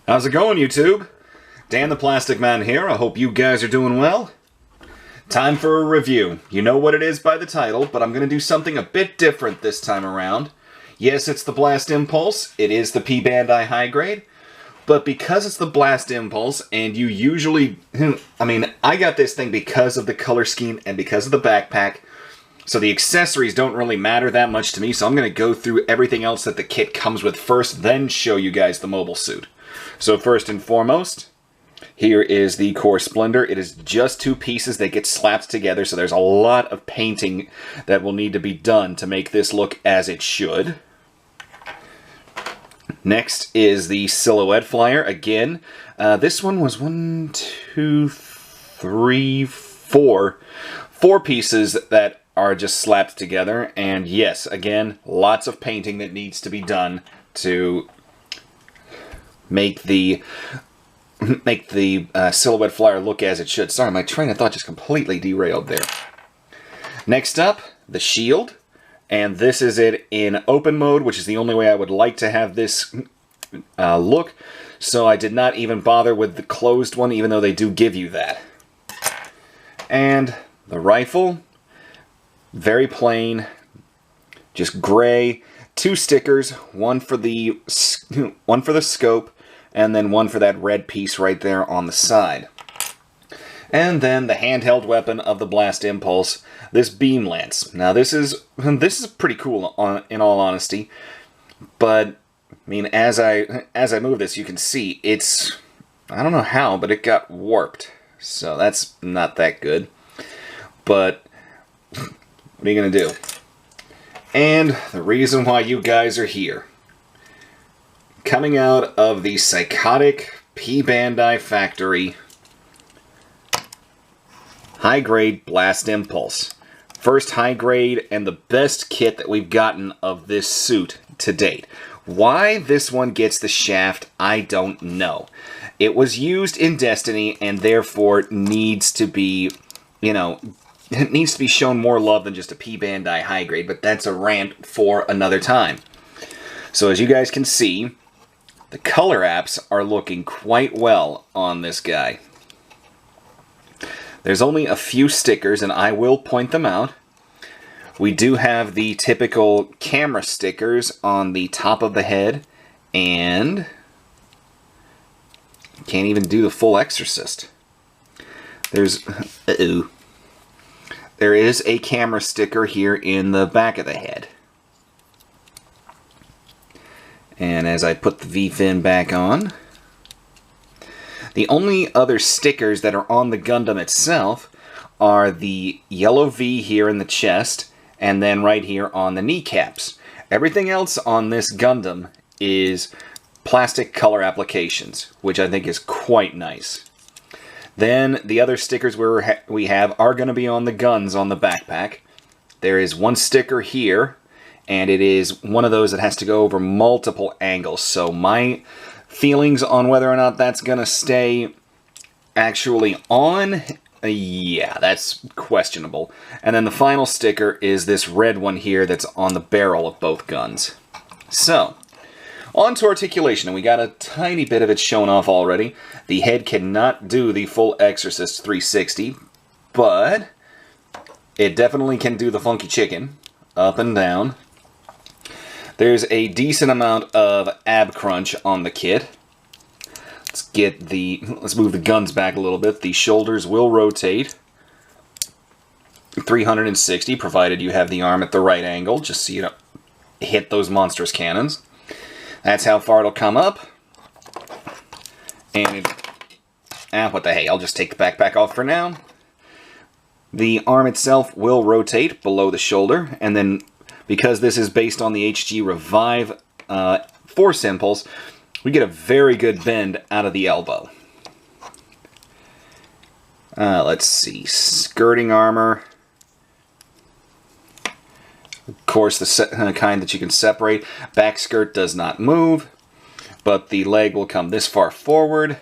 How's it going, YouTube? Dan the Plastic Man here. I hope you guys are doing well. Time for a review. You know what it is by the title, but I'm going to do something a bit different this time around. Yes, it's the Blast Impulse. It is the P-Bandai high grade. But because it's the Blast Impulse, and you usually... I got this thing because of the color scheme and because of the backpack. So the accessories don't really matter that much to me, so I'm going to go through everything else that the kit comes with first, then show you guys the mobile suit. So first and foremost, here is the core splendor. It is just two pieces that get slapped together, so there's a lot of painting that will need to be done to make this look as it should. Next is the silhouette flyer. Again, this one was 4 pieces that are just slapped together. And yes, again, lots of painting that needs to be done to make the silhouette flyer look as it should. Sorry, my train of thought just completely derailed there. Next up, the shield. And this is it in open mode, which is the only way I would like to have this look. So I did not even bother with the closed one, even though they do give you that. And the rifle, very plain, just gray. 2 stickers, one for the scope, and then one for that red piece right there on the side. And then the handheld weapon of the Blast Impulse, this beam lance. Now this is pretty cool in all honesty, but I mean as I move this, you can see it's, I don't know how, but it got warped. So that's not that good. But what are you gonna do? And the reason why you guys are here. Coming out of the psychotic P-Bandai factory, high-grade Blast Impulse. First high-grade and the best kit that we've gotten of this suit to date. Why this one gets the shaft, I don't know. It was used in Destiny and therefore needs to be, it needs to be shown more love than just a P-Bandai high grade, but that's a rant for another time. So as you guys can see, the color apps are looking quite well on this guy. There's only a few stickers, and I will point them out. We do have the typical camera stickers on the top of the head, and can't even do the full Exorcist. There's... There is a camera sticker here in the back of the head. And as I put the V-fin back on, the only other stickers that are on the Gundam itself are the yellow V here in the chest, and then right here on the kneecaps. Everything else on this Gundam is plastic color applications, which I think is quite nice. Then the other stickers we have are going to be on the guns on the backpack. There is one sticker here, and it is one of those that has to go over multiple angles. So my feelings on whether or not that's going to stay actually on, yeah, that's questionable. And then the final sticker is this red one here that's on the barrel of both guns. So, on to articulation, and we got a tiny bit of it shown off already. The head cannot do the full Exorcist 360, but it definitely can do the funky chicken, up and down. There's a decent amount of ab crunch on the kit. Let's move the guns back a little bit. The shoulders will rotate 360, provided you have the arm at the right angle, just so you don't hit those monstrous cannons. That's how far it'll come up. And what the hey, I'll just take the backpack off for now. The arm itself will rotate below the shoulder, and then because this is based on the HG Revive Force Impulse, we get a very good bend out of the elbow. Let's see, skirting armor. Of course, the kind that you can separate. Back skirt does not move, but the leg will come this far forward,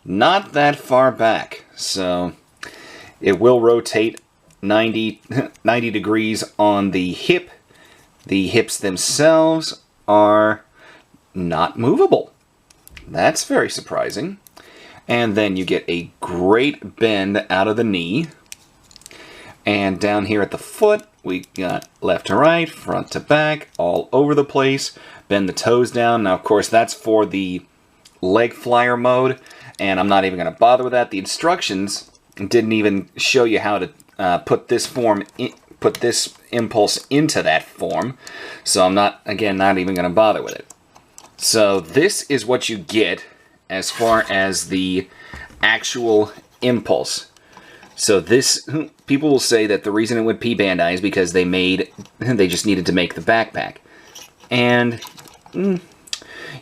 not that far back. So it will rotate 90 degrees on the hip. The hips themselves are not movable. That's very surprising. And then you get a great bend out of the knee. And down here at the foot, we got left to right, front to back, all over the place. Bend the toes down. Now, of course, that's for the leg flyer mode, and I'm not even going to bother with that. The instructions didn't even show you how to put this impulse into that form, so I'm not even going to bother with it. So this is what you get as far as the actual impulse. So this, people will say that the reason it went P-Bandai is because they just needed to make the backpack. And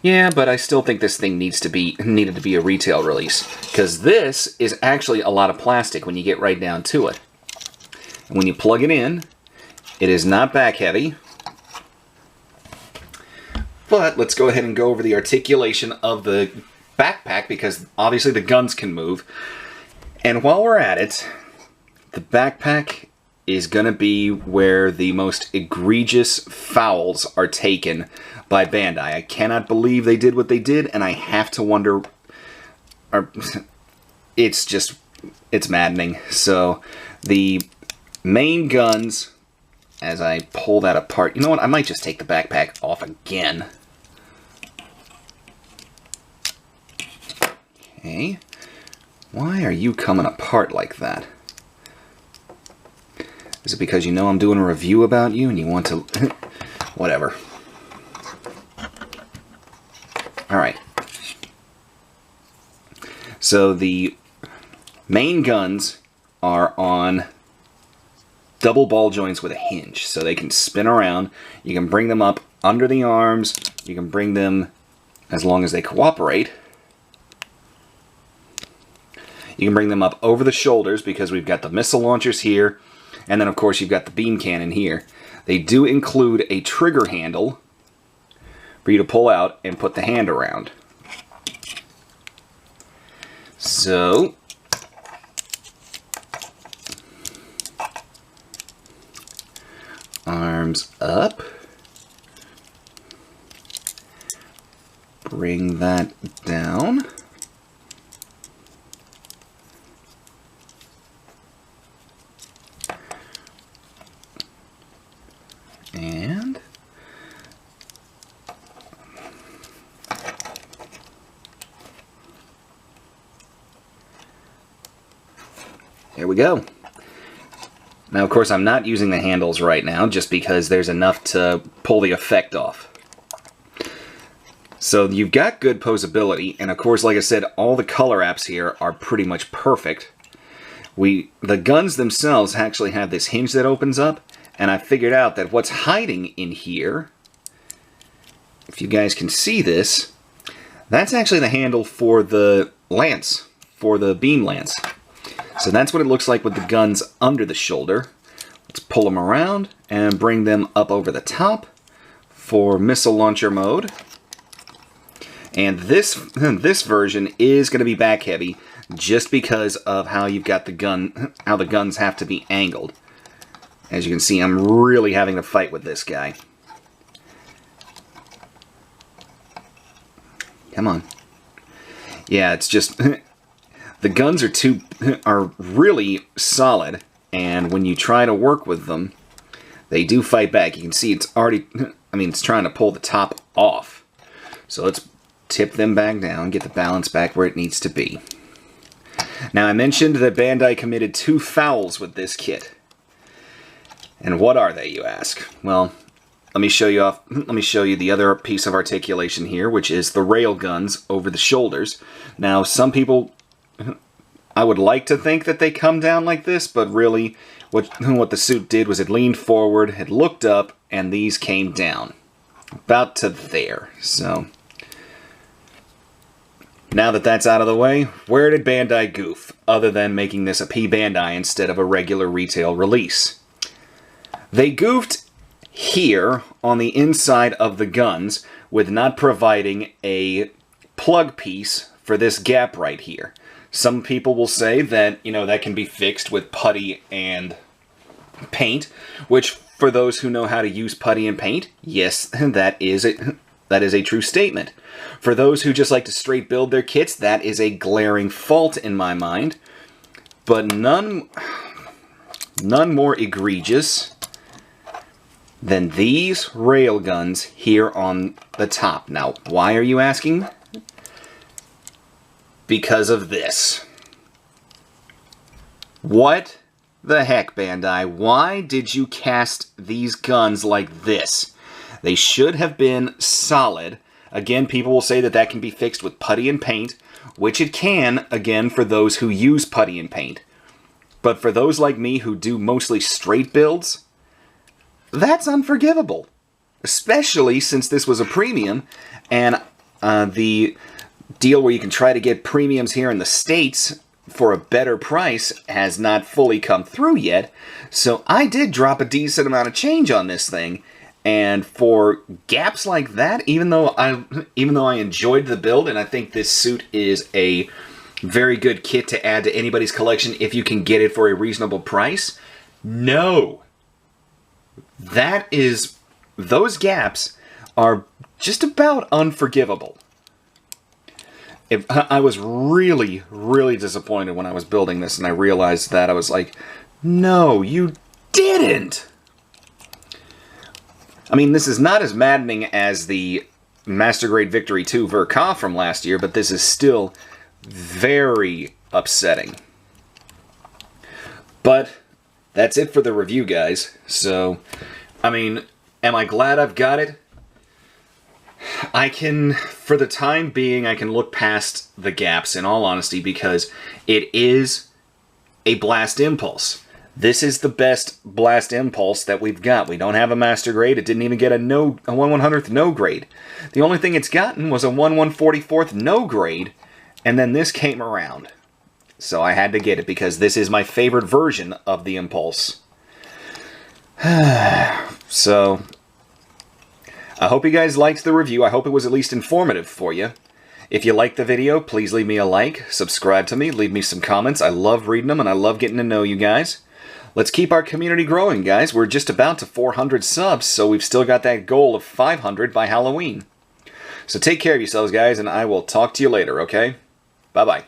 yeah, but I still think this thing needed to be a retail release, because this is actually a lot of plastic when you get right down to it. And when you plug it in, it is not back heavy. But let's go ahead and go over the articulation of the backpack, because obviously the guns can move. And while we're at it, the backpack is going to be where the most egregious fouls are taken by Bandai. I cannot believe they did what they did, and I have to wonder... It's maddening. So, the main guns, as I pull that apart... You know what? I might just take the backpack off again. Okay. Why are you coming apart like that? Is it because you know I'm doing a review about you and you want to... Whatever. Alright. So the main guns are on double ball joints with a hinge, so they can spin around. You can bring them up under the arms. You can bring them, as long as they cooperate, you can bring them up over the shoulders, because we've got the missile launchers here, and then of course you've got the beam cannon here. They do include a trigger handle for you to pull out and put the hand around. So, arms up. Bring that down. And there we go. Now, of course, I'm not using the handles right now, just because there's enough to pull the effect off. So you've got good posability, and of course, like I said, all the color apps here are pretty much perfect. The guns themselves actually have this hinge that opens up, and I figured out that what's hiding in here, if you guys can see this, that's actually the handle for the lance, for the beam lance. So that's what it looks like with the guns under the shoulder. Let's pull them around and bring them up over the top for missile launcher mode. And this version is going to be back heavy, just because of how you've got the gun, how the guns have to be angled. As you can see, I'm really having to fight with this guy. Come on. Yeah, it's just... the guns are really solid, and when you try to work with them, they do fight back. You can see it's already... it's trying to pull the top off. So let's tip them back down, get the balance back where it needs to be. Now, I mentioned that Bandai committed 2 fouls with this kit. And what are they, you ask? Well, let me show you the other piece of articulation here, which is the rail guns over the shoulders. Now, some people, I would like to think that they come down like this, but really what the suit did was it leaned forward, it looked up, and these came down. About to there. So, now that that's out of the way, where did Bandai goof, other than making this a P-Bandai instead of a regular retail release? They goofed here on the inside of the guns with not providing a plug piece for this gap right here. Some people will say that, that can be fixed with putty and paint, which for those who know how to use putty and paint, yes, that is That is a true statement. For those who just like to straight build their kits, that is a glaring fault in my mind. But none more egregious than these railguns here on the top. Now, why are you asking? Because of this. What the heck, Bandai? Why did you cast these guns like this? They should have been solid. Again, people will say that that can be fixed with putty and paint, which it can, again, for those who use putty and paint. But for those like me who do mostly straight builds, that's unforgivable. Especially since this was a premium, and the deal where you can try to get premiums here in the States for a better price has not fully come through yet. So I did drop a decent amount of change on this thing. And for gaps like that, even though I enjoyed the build, and I think this suit is a very good kit to add to anybody's collection if you can get it for a reasonable price, no. Those gaps are just about unforgivable. I was really, really disappointed when I was building this and I realized that. I was like, no, you didn't! I mean, this is not as maddening as the Master Grade Victory 2 Verka from last year, but this is still very upsetting. But that's it for the review, guys. So, I mean, am I glad I've got it? I can, for the time being, I can look past the gaps, in all honesty, because it is a Blast Impulse. This is the best Blast Impulse that we've got. We don't have a Master Grade. It didn't even get a 1/100th no grade. The only thing it's gotten was a 1/144th no grade, and then this came around. So I had to get it because this is my favorite version of the Impulse. So, I hope you guys liked the review. I hope it was at least informative for you. If you liked the video, please leave me a like, subscribe to me, leave me some comments. I love reading them and I love getting to know you guys. Let's keep our community growing, guys. We're just about to 400 subs, so we've still got that goal of 500 by Halloween. So take care of yourselves, guys, and I will talk to you later, okay? Bye-bye.